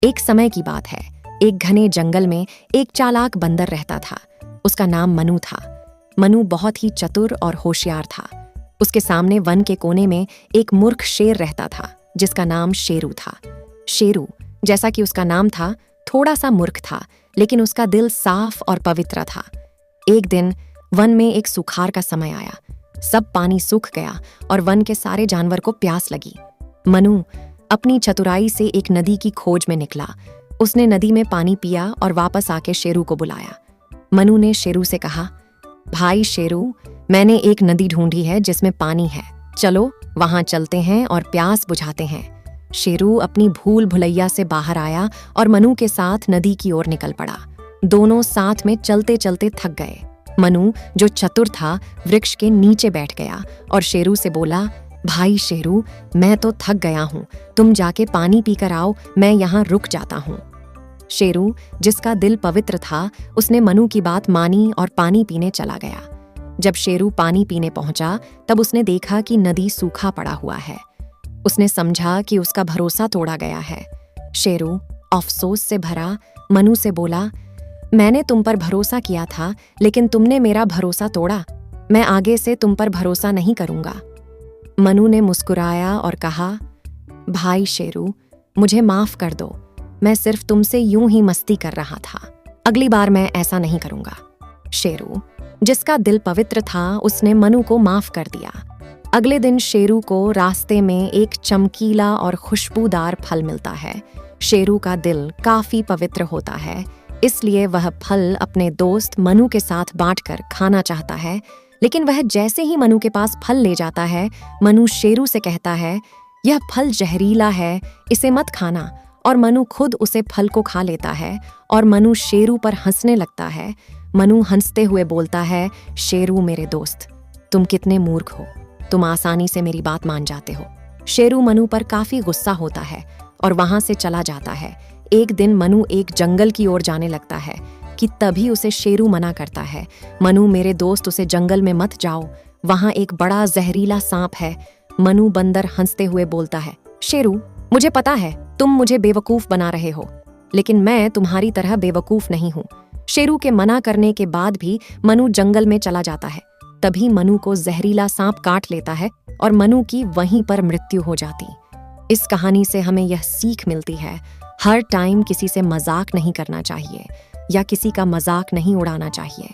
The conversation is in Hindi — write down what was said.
एक समय की बात है। एक घने जंगल में एक चालाक बंदर रहता था। उसका नाम मनु था। मनु बहुत ही चतुर और होशियार था। उसके सामने वन के कोने में एक मूर्ख शेर रहता था जिसका नाम शेरू था। शेरू, जैसा कि उसका नाम था, थोड़ा सा मूर्ख था, लेकिन उसका दिल साफ और पवित्र था। एक दिन वन में एक सुखाड़ का समय आया। सब पानी सूख गया और वन के सारे जानवर को प्यास लगी। मनु अपनी चतुराई से एक नदी की खोज में निकला। उसने नदी में पानी पिया और वापस आके शेरू को बुलाया। मनु ने शेरू से कहा, भाई शेरू, मैंने एक नदी ढूंढी है जिसमें पानी है। चलो वहां चलते हैं और प्यास बुझाते हैं। शेरू अपनी भूल भुलैया से बाहर आया और मनु के साथ नदी की ओर निकल पड़ा। दोनों साथ में चलते चलते थक गए। मनु, जो चतुर था, वृक्ष के नीचे बैठ गया और शेरू से बोला, भाई शेरू, मैं तो थक गया हूं, तुम जाके पानी पीकर आओ, मैं यहाँ रुक जाता हूं। शेरू, जिसका दिल पवित्र था, उसने मनु की बात मानी और पानी पीने चला गया। जब शेरू पानी पीने पहुंचा तब उसने देखा कि नदी सूखा पड़ा हुआ है। उसने समझा कि उसका भरोसा तोड़ा गया है। शेरू अफसोस से भरा मनु से बोला, मैंने तुम पर भरोसा किया था, लेकिन तुमने मेरा भरोसा तोड़ा। मैं आगे से तुम पर भरोसा नहीं करूंगा। मनु ने मुस्कुराया और कहा, भाई शेरू, मुझे माफ कर दो, मैं सिर्फ तुमसे यूं ही मस्ती कर रहा था। अगली बार मैं ऐसा नहीं करूंगा। शेरू, जिसका दिल पवित्र था, उसने मनु को माफ कर दिया। अगले दिन शेरू को रास्ते में एक चमकीला और खुशबूदार फल मिलता है। शेरू का दिल काफी पवित्र होता है, इसलिए वह फल अपने दोस्त मनु के साथ बांटकर खाना चाहता है। लेकिन वह जैसे ही मनु के पास फल ले जाता है, मनु शेरू से कहता है, यह फल जहरीला है, इसे मत खाना। और मनु खुद उसे फल को खा लेता है और मनु शेरू पर हंसने लगता है। मनु हंसते हुए बोलता है, शेरू मेरे दोस्त, तुम कितने मूर्ख हो, तुम आसानी से मेरी बात मान जाते हो। शेरू मनु पर काफी गुस्सा होता है और वहां से चला जाता है। एक दिन मनु एक जंगल की ओर जाने लगता है कि तभी उसे शेरू मना करता है, मनु मेरे दोस्त, उसे जंगल में मत जाओ, वहां एक बड़ा जहरीला सांप है। मनु बंदर हंसते हुए बोलता है, शेरू, मुझे पता है तुम मुझे बेवकूफ बना रहे हो, लेकिन मैं तुम्हारी तरह बेवकूफ नहीं हूं। शेरू के मना करने के बाद भी मनु जंगल में चला जाता है। तभी मनु को जहरीला सांप काट लेता है और मनु की वहीं पर मृत्यु हो जाती। इस कहानी से हमें यह सीख मिलती है, हर टाइम किसी से मजाक नहीं करना चाहिए या किसी का मजाक नहीं उड़ाना चाहिए।